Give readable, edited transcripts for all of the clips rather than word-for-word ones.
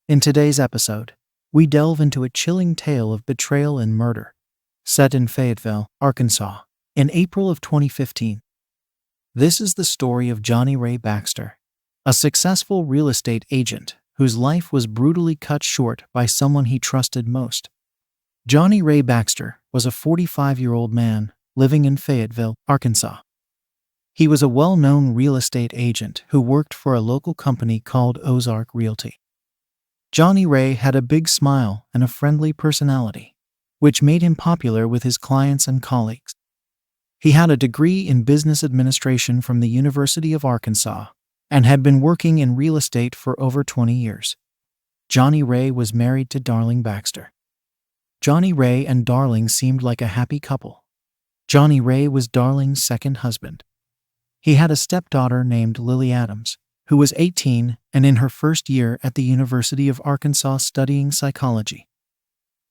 In today's episode, we delve into a chilling tale of betrayal and murder, set in Fayetteville, Arkansas, in April of 2015. This is the story of Johnny Ray Baxter, a successful real estate agent whose life was brutally cut short by someone he trusted most. Johnny Ray Baxter was a 45-year-old man living in Fayetteville, Arkansas. He was a well-known real estate agent who worked for a local company called Ozark Realty. Johnny Ray had a big smile and a friendly personality, which made him popular with his clients and colleagues. He had a degree in business administration from the University of Arkansas and had been working in real estate for over 20 years. Johnny Ray was married to Darling Baxter. Johnny Ray and Darling seemed like a happy couple. Johnny Ray was Darling's second husband. He had a stepdaughter named Lily Adams, who was 18 and in her first year at the University of Arkansas studying psychology.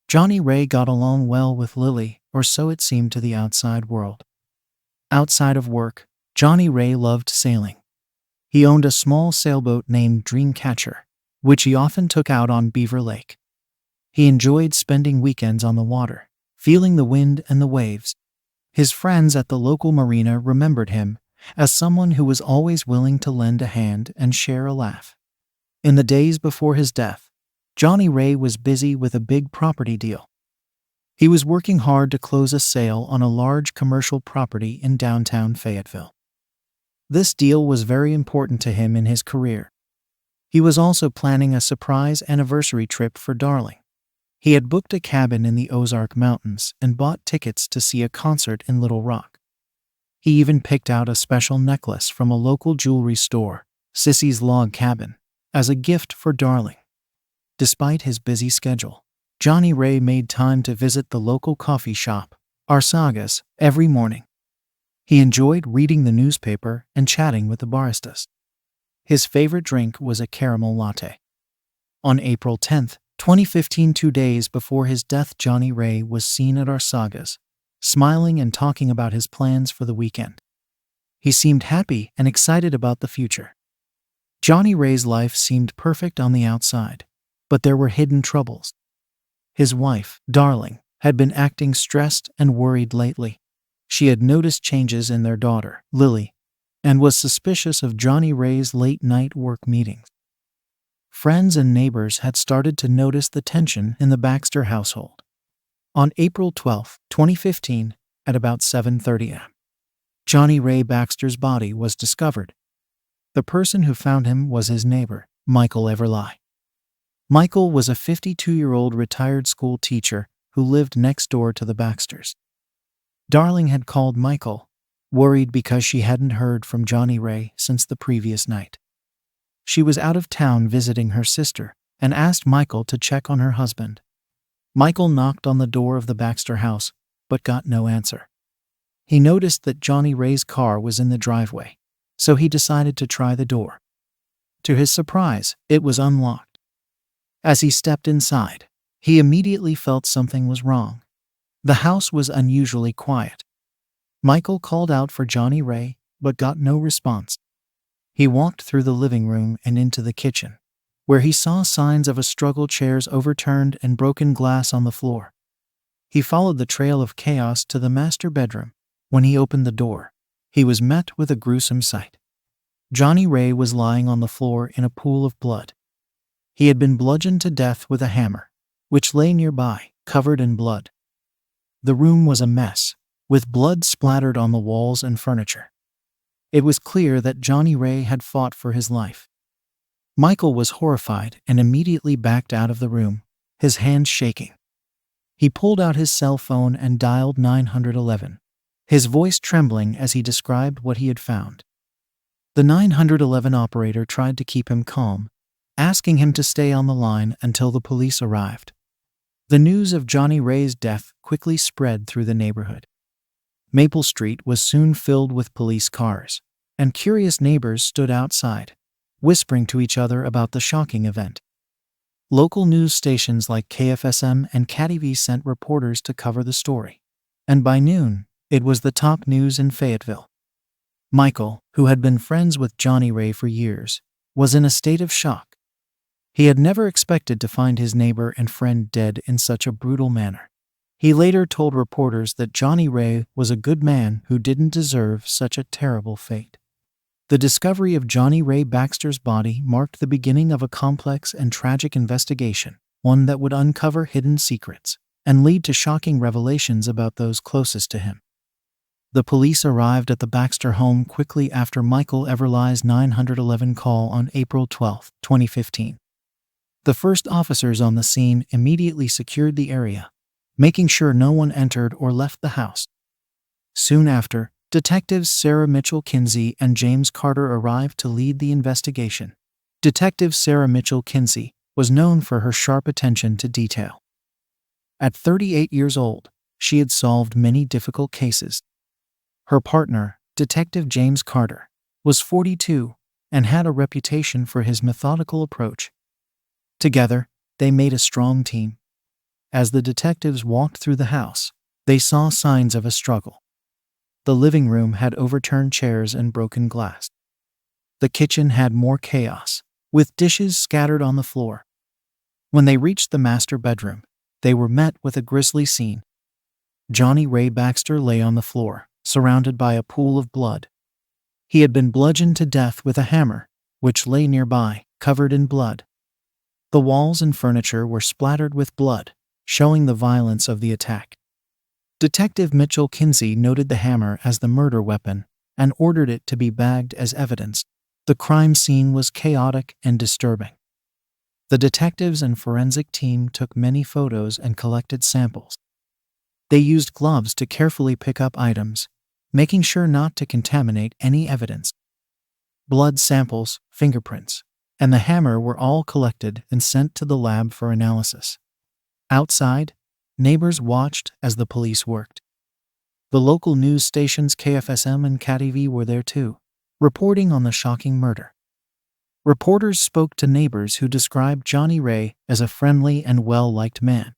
Johnny Ray got along well with Lily, or so it seemed to the outside world. Outside of work, Johnny Ray loved sailing. He owned a small sailboat named Dreamcatcher, which he often took out on Beaver Lake. He enjoyed spending weekends on the water, feeling the wind and the waves. His friends at the local marina remembered him as someone who was always willing to lend a hand and share a laugh. In the days before his death, Johnny Ray was busy with a big property deal. He was working hard to close a sale on a large commercial property in downtown Fayetteville. This deal was very important to him in his career. He was also planning a surprise anniversary trip for Darling. He had booked a cabin in the Ozark Mountains and bought tickets to see a concert in Little Rock. He even picked out a special necklace from a local jewelry store, Sissy's Log Cabin, as a gift for Darling. Despite his busy schedule, Johnny Ray made time to visit the local coffee shop, Arsagas, every morning. He enjoyed reading the newspaper and chatting with the baristas. His favorite drink was a caramel latte. On April 10, 2015, 2 days before his death, Johnny Ray was seen at Arsagas, smiling and talking about his plans for the weekend. He seemed happy and excited about the future. Johnny Ray's life seemed perfect on the outside, but there were hidden troubles. His wife, Darling, had been acting stressed and worried lately. She had noticed changes in their daughter, Lily, and was suspicious of Johnny Ray's late-night work meetings. Friends and neighbors had started to notice the tension in the Baxter household. On April 12, 2015, at about 7:30 a.m., Johnny Ray Baxter's body was discovered. The person who found him was his neighbor, Michael Everly. Michael was a 52-year-old retired school teacher who lived next door to the Baxters. Darling had called Michael, worried because she hadn't heard from Johnny Ray since the previous night. She was out of town visiting her sister and asked Michael to check on her husband. Michael knocked on the door of the Baxter house, but got no answer. He noticed that Johnny Ray's car was in the driveway, so he decided to try the door. To his surprise, it was unlocked. As he stepped inside, he immediately felt something was wrong. The house was unusually quiet. Michael called out for Johnny Ray, but got no response. He walked through the living room and into the kitchen, where he saw signs of a struggle, chairs overturned and broken glass on the floor. He followed the trail of chaos to the master bedroom. When he opened the door, he was met with a gruesome sight. Johnny Ray was lying on the floor in a pool of blood. He had been bludgeoned to death with a hammer, which lay nearby, covered in blood. The room was a mess, with blood splattered on the walls and furniture. It was clear that Johnny Ray had fought for his life. Michael was horrified and immediately backed out of the room, his hands shaking. He pulled out his cell phone and dialed 911, his voice trembling as he described what he had found. The 911 operator tried to keep him calm, asking him to stay on the line until the police arrived. The news of Johnny Ray's death quickly spread through the neighborhood. Maple Street was soon filled with police cars, and curious neighbors stood outside, whispering to each other about the shocking event. Local news stations like KFSM and KTV sent reporters to cover the story, and by noon, it was the top news in Fayetteville. Michael, who had been friends with Johnny Ray for years, was in a state of shock. He had never expected to find his neighbor and friend dead in such a brutal manner. He later told reporters that Johnny Ray was a good man who didn't deserve such a terrible fate. The discovery of Johnny Ray Baxter's body marked the beginning of a complex and tragic investigation, one that would uncover hidden secrets and lead to shocking revelations about those closest to him. The police arrived at the Baxter home quickly after Michael Everly's 911 call on April 12, 2015. The first officers on the scene immediately secured the area, making sure no one entered or left the house. Soon after, Detectives Sarah Mitchell Kinsey and James Carter arrived to lead the investigation. Detective Sarah Mitchell Kinsey was known for her sharp attention to detail. At 38 years old, she had solved many difficult cases. Her partner, Detective James Carter, was 42 and had a reputation for his methodical approach. Together, they made a strong team. As the detectives walked through the house, they saw signs of a struggle. The living room had overturned chairs and broken glass. The kitchen had more chaos, with dishes scattered on the floor. When they reached the master bedroom, they were met with a grisly scene. Johnny Ray Baxter lay on the floor, surrounded by a pool of blood. He had been bludgeoned to death with a hammer, which lay nearby, covered in blood. The walls and furniture were splattered with blood, showing the violence of the attack. Detective Mitchell Kinsey noted the hammer as the murder weapon and ordered it to be bagged as evidence. The crime scene was chaotic and disturbing. The detectives and forensic team took many photos and collected samples. They used gloves to carefully pick up items, making sure not to contaminate any evidence. Blood samples, fingerprints, and the hammer were all collected and sent to the lab for analysis. Outside, neighbors watched as the police worked. The local news stations KFSM and KTV were there too, reporting on the shocking murder. Reporters spoke to neighbors who described Johnny Ray as a friendly and well-liked man.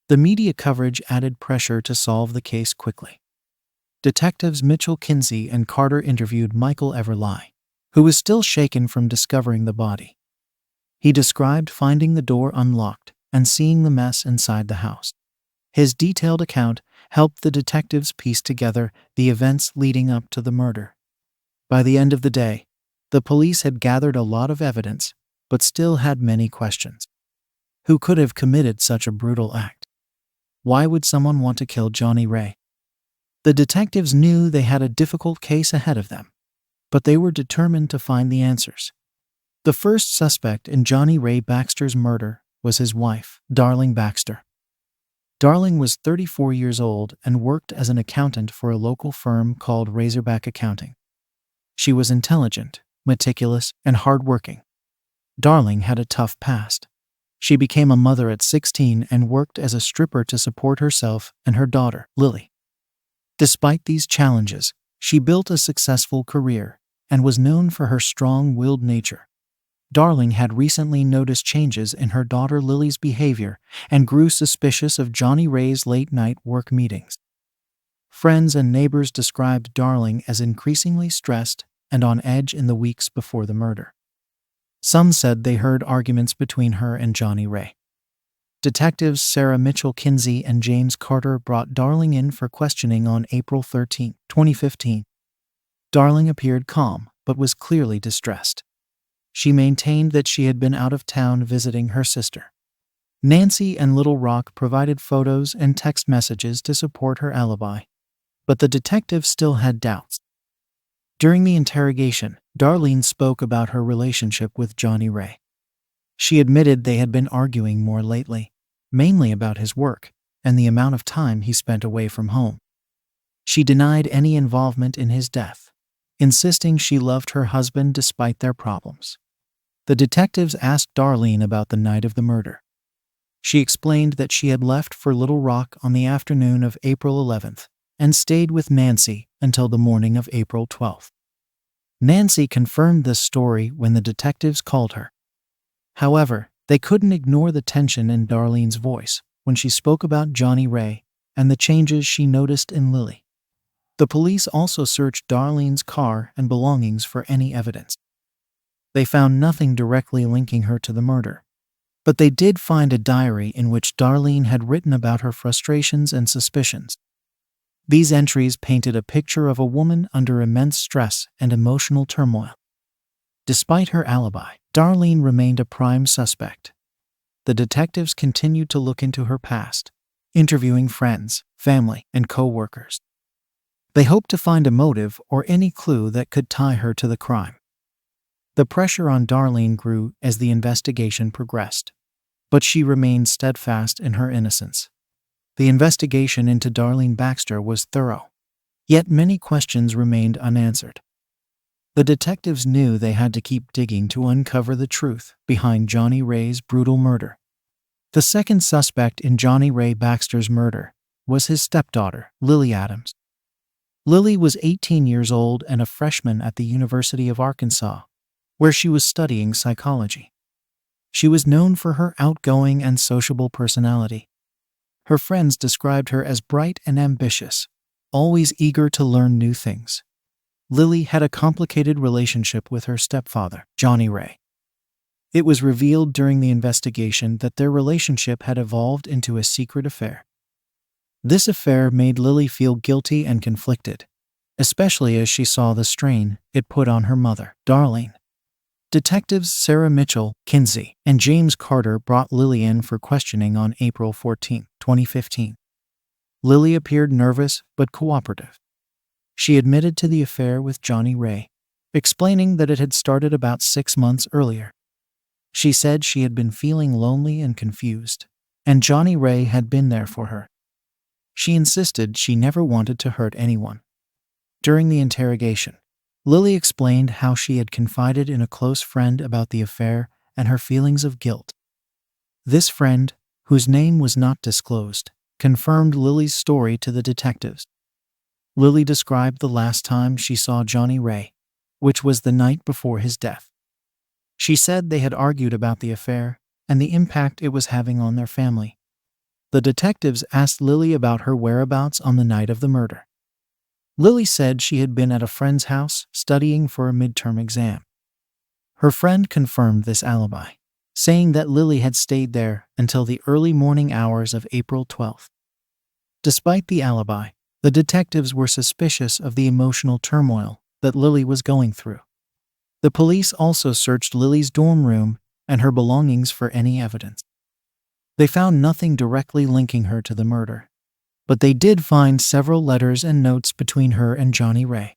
The media coverage added pressure to solve the case quickly. Detectives Mitchell Kinsey and Carter interviewed Michael Everly, who was still shaken from discovering the body. He described finding the door unlocked and seeing the mess inside the house. His detailed account helped the detectives piece together the events leading up to the murder. By the end of the day, the police had gathered a lot of evidence, but still had many questions. Who could have committed such a brutal act? Why would someone want to kill Johnny Ray? The detectives knew they had a difficult case ahead of them, but they were determined to find the answers. The first suspect in Johnny Ray Baxter's murder was his wife, Darling Baxter. Darling was 34 years old and worked as an accountant for a local firm called Razorback Accounting. She was intelligent, meticulous, and hardworking. Darling had a tough past. She became a mother at 16 and worked as a stripper to support herself and her daughter, Lily. Despite these challenges, she built a successful career and was known for her strong-willed nature. Darling had recently noticed changes in her daughter Lily's behavior and grew suspicious of Johnny Ray's late-night work meetings. Friends and neighbors described Darling as increasingly stressed and on edge in the weeks before the murder. Some said they heard arguments between her and Johnny Ray. Detectives Sarah Mitchell Kinsey and James Carter brought Darling in for questioning on April 13, 2015. Darling appeared calm but was clearly distressed. She maintained that she had been out of town visiting her sister. Nancy and Little Rock provided photos and text messages to support her alibi, but the detective still had doubts. During the interrogation, Darlene spoke about her relationship with Johnny Ray. She admitted they had been arguing more lately, mainly about his work and the amount of time he spent away from home. She denied any involvement in his death, insisting she loved her husband despite their problems. The detectives asked Darlene about the night of the murder. She explained that she had left for Little Rock on the afternoon of April 11th and stayed with Nancy until the morning of April 12th. Nancy confirmed this story when the detectives called her. However, they couldn't ignore the tension in Darlene's voice when she spoke about Johnny Ray and the changes she noticed in Lily. The police also searched Darlene's car and belongings for any evidence. They found nothing directly linking her to the murder. But they did find a diary in which Darlene had written about her frustrations and suspicions. These entries painted a picture of a woman under immense stress and emotional turmoil. Despite her alibi, Darlene remained a prime suspect. The detectives continued to look into her past, interviewing friends, family, and co-workers. They hoped to find a motive or any clue that could tie her to the crime. The pressure on Darlene grew as the investigation progressed, but she remained steadfast in her innocence. The investigation into Darlene Baxter was thorough, yet many questions remained unanswered. The detectives knew they had to keep digging to uncover the truth behind Johnny Ray's brutal murder. The second suspect in Johnny Ray Baxter's murder was his stepdaughter, Lily Adams. Lily was 18 years old and a freshman at the University of Arkansas, where she was studying psychology. She was known for her outgoing and sociable personality. Her friends described her as bright and ambitious, always eager to learn new things. Lily had a complicated relationship with her stepfather, Johnny Ray. It was revealed during the investigation that their relationship had evolved into a secret affair. This affair made Lily feel guilty and conflicted, especially as she saw the strain it put on her mother, Darlene. Detectives Sarah Mitchell, Kinsey, and James Carter brought Lily in for questioning on April 14, 2015. Lily appeared nervous but cooperative. She admitted to the affair with Johnny Ray, explaining that it had started about 6 months earlier. She said she had been feeling lonely and confused, and Johnny Ray had been there for her. She insisted she never wanted to hurt anyone. During the interrogation, Lily explained how she had confided in a close friend about the affair and her feelings of guilt. This friend, whose name was not disclosed, confirmed Lily's story to the detectives. Lily described the last time she saw Johnny Ray, which was the night before his death. She said they had argued about the affair and the impact it was having on their family. The detectives asked Lily about her whereabouts on the night of the murder. Lily said she had been at a friend's house studying for a midterm exam. Her friend confirmed this alibi, saying that Lily had stayed there until the early morning hours of April 12th. Despite the alibi, the detectives were suspicious of the emotional turmoil that Lily was going through. The police also searched Lily's dorm room and her belongings for any evidence. They found nothing directly linking her to the murder, but they did find several letters and notes between her and Johnny Ray.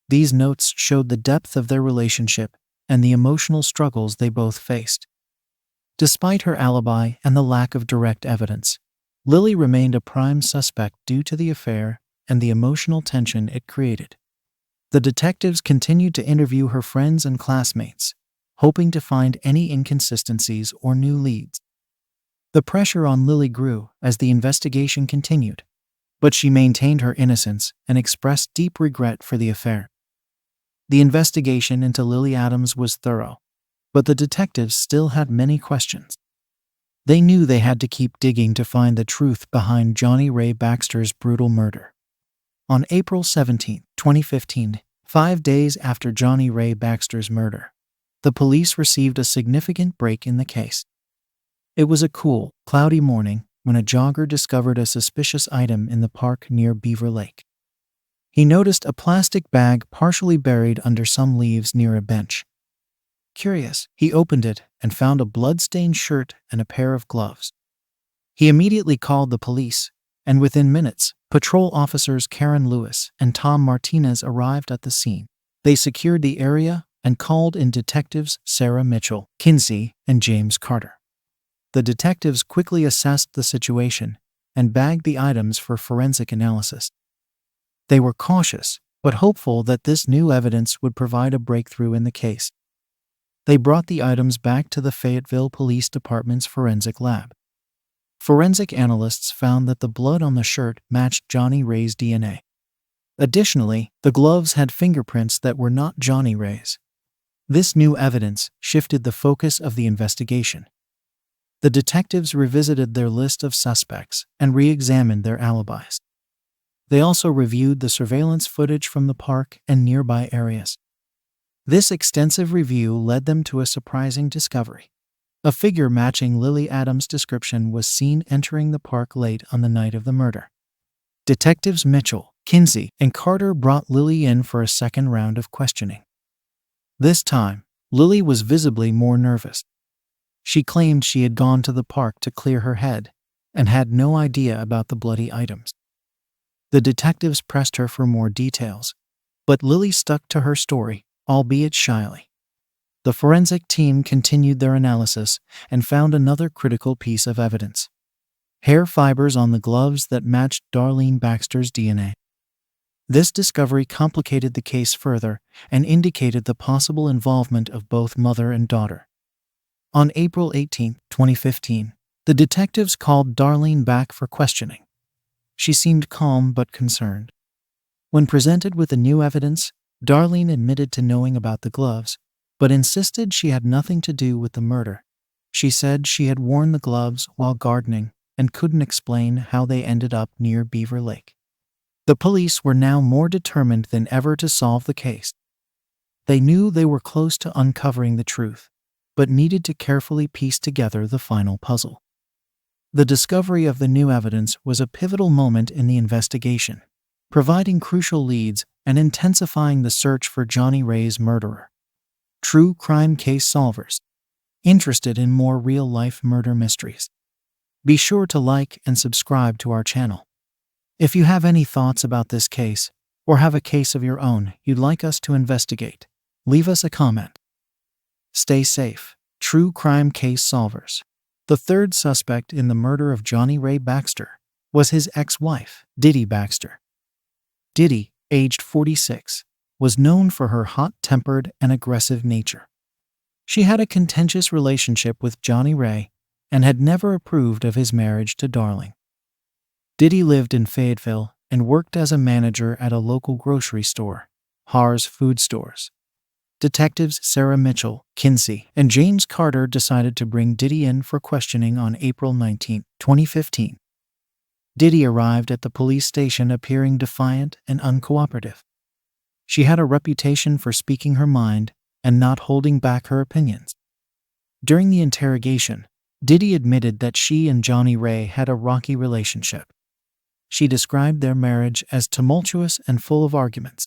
These notes showed the depth of their relationship and the emotional struggles they both faced. Despite her alibi and the lack of direct evidence, Lily remained a prime suspect due to the affair and the emotional tension it created. The detectives continued to interview her friends and classmates, hoping to find any inconsistencies or new leads. The pressure on Lily grew as the investigation continued, but she maintained her innocence and expressed deep regret for the affair. The investigation into Lily Adams was thorough, but the detectives still had many questions. They knew they had to keep digging to find the truth behind Johnny Ray Baxter's brutal murder. On April 17, 2015, 5 days after Johnny Ray Baxter's murder, the police received a significant break in the case. It was a cool, cloudy morning when a jogger discovered a suspicious item in the park near Beaver Lake. He noticed a plastic bag partially buried under some leaves near a bench. Curious, he opened it and found a blood-stained shirt and a pair of gloves. He immediately called the police, and within minutes, patrol officers Karen Lewis and Tom Martinez arrived at the scene. They secured the area and called in detectives Sarah Mitchell, Kinsey, and James Carter. The detectives quickly assessed the situation and bagged the items for forensic analysis. They were cautious, but hopeful that this new evidence would provide a breakthrough in the case. They brought the items back to the Fayetteville Police Department's forensic lab. Forensic analysts found that the blood on the shirt matched Johnny Ray's DNA. Additionally, the gloves had fingerprints that were not Johnny Ray's. This new evidence shifted the focus of the investigation. The detectives revisited their list of suspects and re-examined their alibis. They also reviewed the surveillance footage from the park and nearby areas. This extensive review led them to a surprising discovery. A figure matching Lily Adams' description was seen entering the park late on the night of the murder. Detectives Mitchell, Kinsey, and Carter brought Lily in for a second round of questioning. This time, Lily was visibly more nervous. She claimed she had gone to the park to clear her head and had no idea about the bloody items. The detectives pressed her for more details, but Lily stuck to her story, albeit shyly. The forensic team continued their analysis and found another critical piece of evidence: hair fibers on the gloves that matched Darlene Baxter's DNA. This discovery complicated the case further and indicated the possible involvement of both mother and daughter. On April 18, 2015, the detectives called Darlene back for questioning. She seemed calm but concerned. When presented with the new evidence, Darlene admitted to knowing about the gloves, but insisted she had nothing to do with the murder. She said she had worn the gloves while gardening and couldn't explain how they ended up near Beaver Lake. The police were now more determined than ever to solve the case. They knew they were close to uncovering the truth, but needed to carefully piece together the final puzzle. The discovery of the new evidence was a pivotal moment in the investigation, providing crucial leads and intensifying the search for Johnny Ray's murderer. True crime case solvers, interested in more real-life murder mysteries, be sure to like and subscribe to our channel. If you have any thoughts about this case, or have a case of your own you'd like us to investigate, leave us a comment. Stay safe, true crime case solvers. The third suspect in the murder of Johnny Ray Baxter was his ex-wife, Diddy Baxter. Diddy, aged 46, was known for her hot-tempered and aggressive nature. She had a contentious relationship with Johnny Ray and had never approved of his marriage to Darlene. Diddy lived in Fayetteville and worked as a manager at a local grocery store, Har's Food Stores. Detectives Sarah Mitchell, Kinsey, and James Carter decided to bring Diddy in for questioning on April 19, 2015. Diddy arrived at the police station appearing defiant and uncooperative. She had a reputation for speaking her mind and not holding back her opinions. During the interrogation, Diddy admitted that she and Johnny Ray had a rocky relationship. She described their marriage as tumultuous and full of arguments.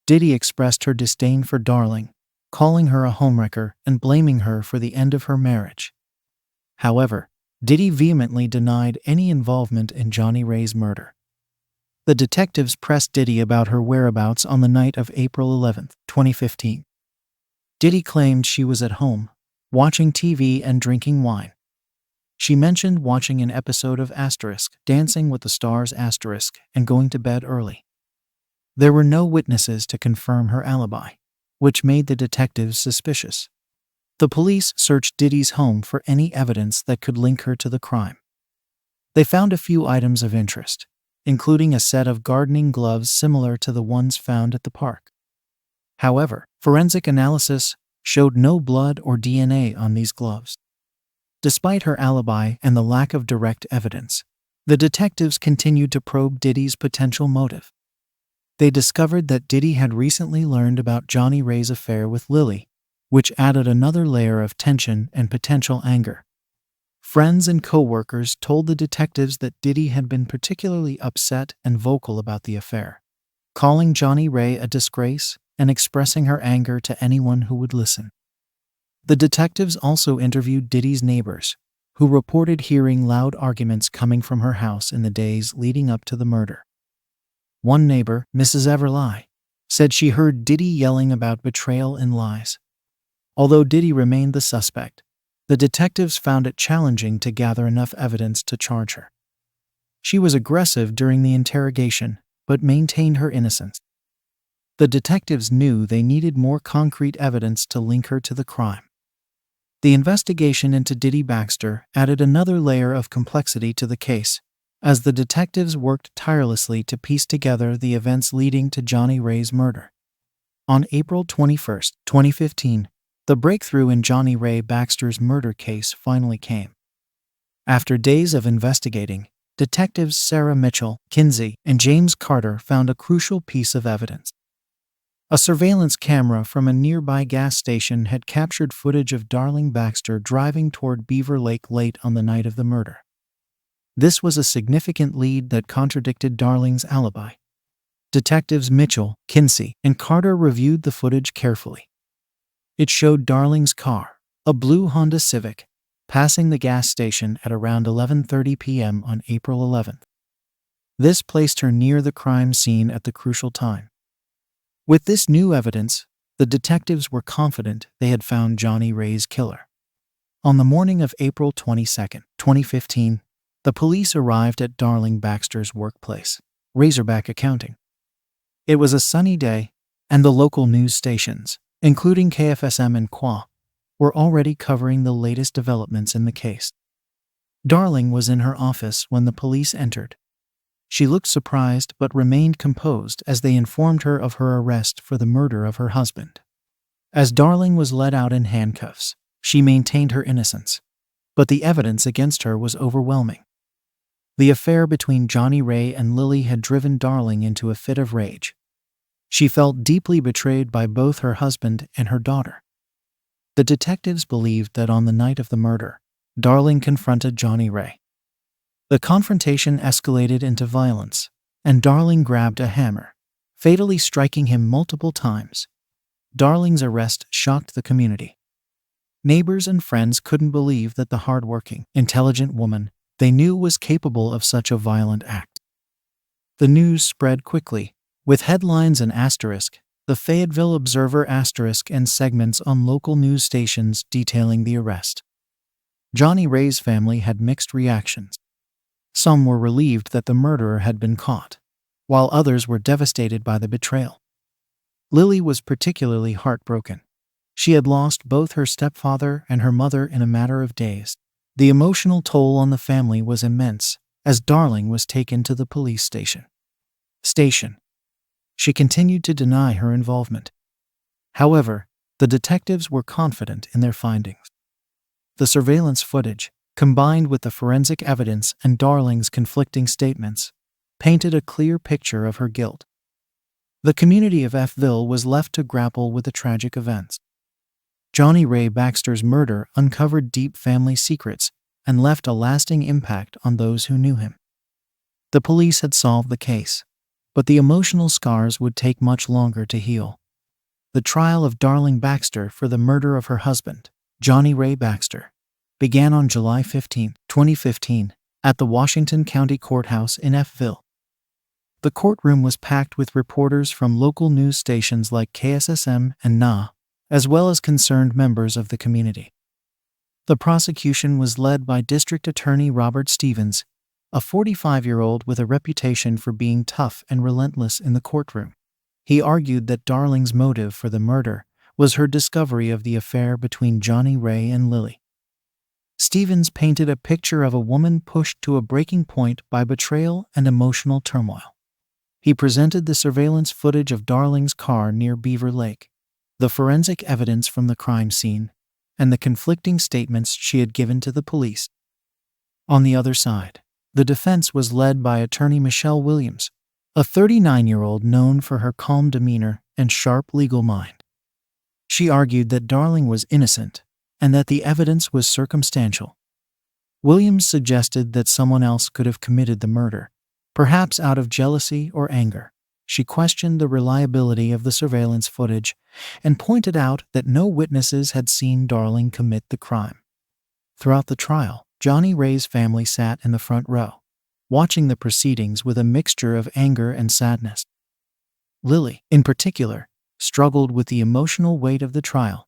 Diddy expressed her disdain for Darlene, calling her a homewrecker and blaming her for the end of her marriage. However, Diddy vehemently denied any involvement in Johnny Ray's murder. The detectives pressed Diddy about her whereabouts on the night of April 11, 2015. Diddy claimed she was at home, watching TV and drinking wine. She mentioned watching an episode of Dancing with the Stars and going to bed early. There were no witnesses to confirm her alibi, which made the detectives suspicious. The police searched Diddy's home for any evidence that could link her to the crime. They found a few items of interest, including a set of gardening gloves similar to the ones found at the park. However, forensic analysis showed no blood or DNA on these gloves. Despite her alibi and the lack of direct evidence, the detectives continued to probe Diddy's potential motive. They discovered that Diddy had recently learned about Johnny Ray's affair with Lily, which added another layer of tension and potential anger. Friends and co-workers told the detectives that Diddy had been particularly upset and vocal about the affair, calling Johnny Ray a disgrace and expressing her anger to anyone who would listen. The detectives also interviewed Diddy's neighbors, who reported hearing loud arguments coming from her house in the days leading up to the murder. One neighbor, Mrs. Everly, said she heard Diddy yelling about betrayal and lies. Although Diddy remained the suspect, the detectives found it challenging to gather enough evidence to charge her. She was aggressive during the interrogation, but maintained her innocence. The detectives knew they needed more concrete evidence to link her to the crime. The investigation into Diddy Baxter added another layer of complexity to the case, as the detectives worked tirelessly to piece together the events leading to Johnny Ray's murder. On April 21, 2015, the breakthrough in Johnny Ray Baxter's murder case finally came. After days of investigating, detectives Sarah Mitchell, Kinsey, and James Carter found a crucial piece of evidence. A surveillance camera from a nearby gas station had captured footage of Darling Baxter driving toward Beaver Lake late on the night of the murder. This was a significant lead that contradicted Darling's alibi. Detectives Mitchell, Kinsey, and Carter reviewed the footage carefully. It showed Darling's car, a blue Honda Civic, passing the gas station at around 11:30 p.m. on April 11th. This placed her near the crime scene at the crucial time. With this new evidence, the detectives were confident they had found Johnny Ray's killer. On the morning of April 22, 2015, the police arrived at Darling Baxter's workplace, Razorback Accounting. It was a sunny day, and the local news stations, including KFSM and QA, were already covering the latest developments in the case. Darling was in her office when the police entered. She looked surprised but remained composed as they informed her of her arrest for the murder of her husband. As Darling was led out in handcuffs, she maintained her innocence, but the evidence against her was overwhelming. The affair between Johnny Ray and Lily had driven Darling into a fit of rage. She felt deeply betrayed by both her husband and her daughter. The detectives believed that on the night of the murder, Darling confronted Johnny Ray. The confrontation escalated into violence, and Darling grabbed a hammer, fatally striking him multiple times. Darling's arrest shocked the community. Neighbors and friends couldn't believe that the hardworking, intelligent woman they knew was capable of such a violent act. The news spread quickly, with headlines and the Fayetteville Observer and segments on local news stations detailing the arrest. Johnny Ray's family had mixed reactions. Some were relieved that the murderer had been caught, while others were devastated by the betrayal. Lily was particularly heartbroken. She had lost both her stepfather and her mother in a matter of days. The emotional toll on the family was immense, as Darling was taken to the police station. She continued to deny her involvement. However, the detectives were confident in their findings. The surveillance footage, combined with the forensic evidence and Darling's conflicting statements, painted a clear picture of her guilt. The community of Fville was left to grapple with the tragic events. Johnny Ray Baxter's murder uncovered deep family secrets and left a lasting impact on those who knew him. The police had solved the case, but the emotional scars would take much longer to heal. The trial of Darling Baxter for the murder of her husband, Johnny Ray Baxter, began on July 15, 2015, at the Washington County Courthouse in Fville. The courtroom was packed with reporters from local news stations like KSSM and NA, as well as concerned members of the community. The prosecution was led by District Attorney Robert Stevens, a 45-year-old with a reputation for being tough and relentless in the courtroom. He argued that Darling's motive for the murder was her discovery of the affair between Johnny Ray and Lily. Stevens painted a picture of a woman pushed to a breaking point by betrayal and emotional turmoil. He presented the surveillance footage of Darling's car near Beaver Lake, the forensic evidence from the crime scene, and the conflicting statements she had given to the police. On the other side, the defense was led by attorney Michelle Williams, a 39-year-old known for her calm demeanor and sharp legal mind. She argued that Darling was innocent and that the evidence was circumstantial. Williams suggested that someone else could have committed the murder, perhaps out of jealousy or anger. She questioned the reliability of the surveillance footage and pointed out that no witnesses had seen Darling commit the crime. Throughout the trial, Johnny Ray's family sat in the front row, watching the proceedings with a mixture of anger and sadness. Lily, in particular, struggled with the emotional weight of the trial.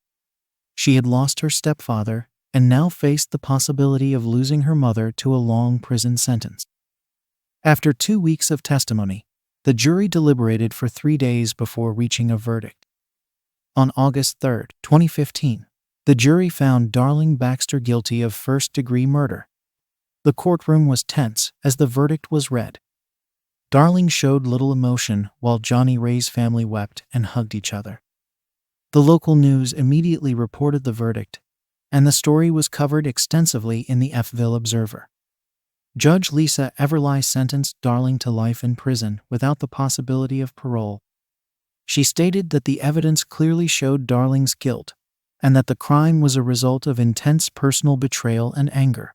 She had lost her stepfather and now faced the possibility of losing her mother to a long prison sentence. After 2 weeks of testimony, the jury deliberated for 3 days before reaching a verdict. On August 3, 2015, the jury found Darling Baxter guilty of first-degree murder. The courtroom was tense as the verdict was read. Darling showed little emotion while Johnny Ray's family wept and hugged each other. The local news immediately reported the verdict, and the story was covered extensively in the Fville Observer. Judge Lisa Everly sentenced Darling to life in prison without the possibility of parole. She stated that the evidence clearly showed Darling's guilt and that the crime was a result of intense personal betrayal and anger.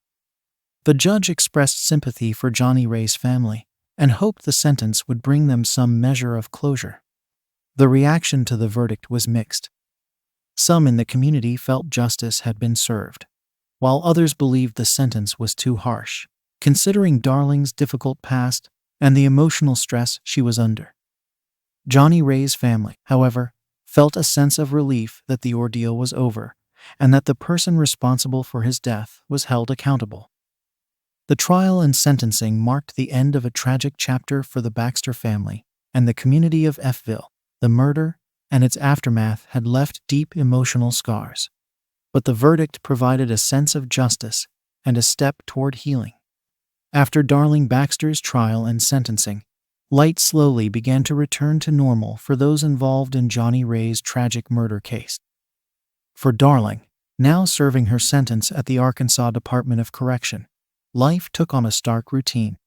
The judge expressed sympathy for Johnny Ray's family and hoped the sentence would bring them some measure of closure. The reaction to the verdict was mixed. Some in the community felt justice had been served, while others believed the sentence was too harsh, considering Darling's difficult past and the emotional stress she was under. Johnny Ray's family, however, felt a sense of relief that the ordeal was over and that the person responsible for his death was held accountable. The trial and sentencing marked the end of a tragic chapter for the Baxter family and the community of Fville. The murder and its aftermath had left deep emotional scars, but the verdict provided a sense of justice and a step toward healing. After Darling Baxter's trial and sentencing, light slowly began to return to normal for those involved in Johnny Ray's tragic murder case. For Darling, now serving her sentence at the Arkansas Department of Correction, life took on a stark routine.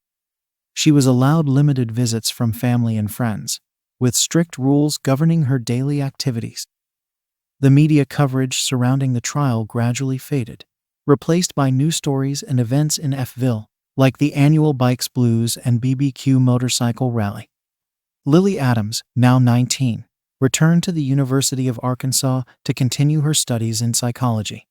She was allowed limited visits from family and friends, with strict rules governing her daily activities. The media coverage surrounding the trial gradually faded, replaced by news stories and events in Fville, like the annual Bikes Blues and BBQ motorcycle rally. Lily Adams, now 19, returned to the University of Arkansas to continue her studies in psychology.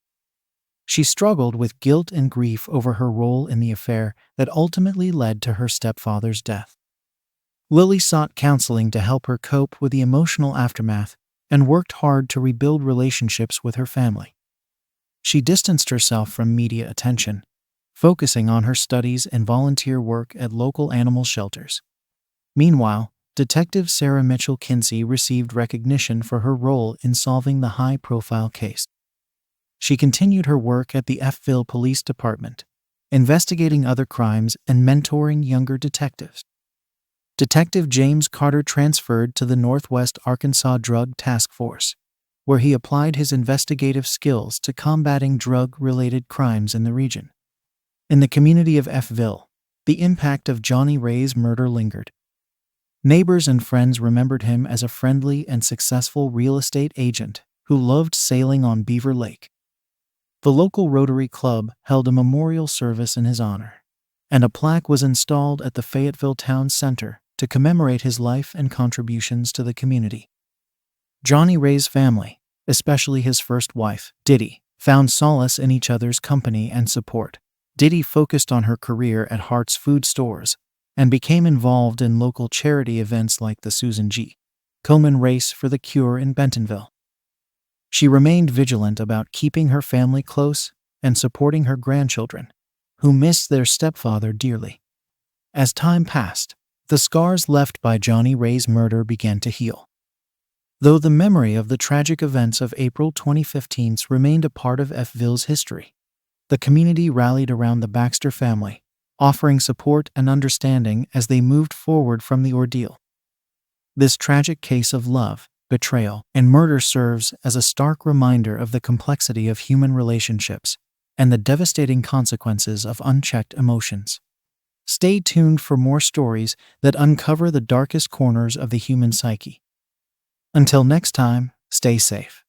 She struggled with guilt and grief over her role in the affair that ultimately led to her stepfather's death. Lily sought counseling to help her cope with the emotional aftermath and worked hard to rebuild relationships with her family. She distanced herself from media attention, focusing on her studies and volunteer work at local animal shelters. Meanwhile, Detective Sarah Mitchell Kinsey received recognition for her role in solving the high-profile case. She continued her work at the Fville Police Department, investigating other crimes and mentoring younger detectives. Detective James Carter transferred to the Northwest Arkansas Drug Task Force, where he applied his investigative skills to combating drug-related crimes in the region. In the community of Fville, the impact of Johnny Ray's murder lingered. Neighbors and friends remembered him as a friendly and successful real estate agent who loved sailing on Beaver Lake. The local Rotary Club held a memorial service in his honor, and a plaque was installed at the Fayetteville Town Center to commemorate his life and contributions to the community. Johnny Ray's family, especially his first wife, Diddy, found solace in each other's company and support. Diddy focused on her career at Hart's Food Stores and became involved in local charity events like the Susan G. Komen Race for the Cure in Bentonville. She remained vigilant about keeping her family close and supporting her grandchildren, who missed their stepfather dearly. As time passed, the scars left by Johnny Ray's murder began to heal. Though the memory of the tragic events of April 2015 remained a part of Fville's history, the community rallied around the Baxter family, offering support and understanding as they moved forward from the ordeal. This tragic case of love, betrayal, and murder serves as a stark reminder of the complexity of human relationships and the devastating consequences of unchecked emotions. Stay tuned for more stories that uncover the darkest corners of the human psyche. Until next time, stay safe.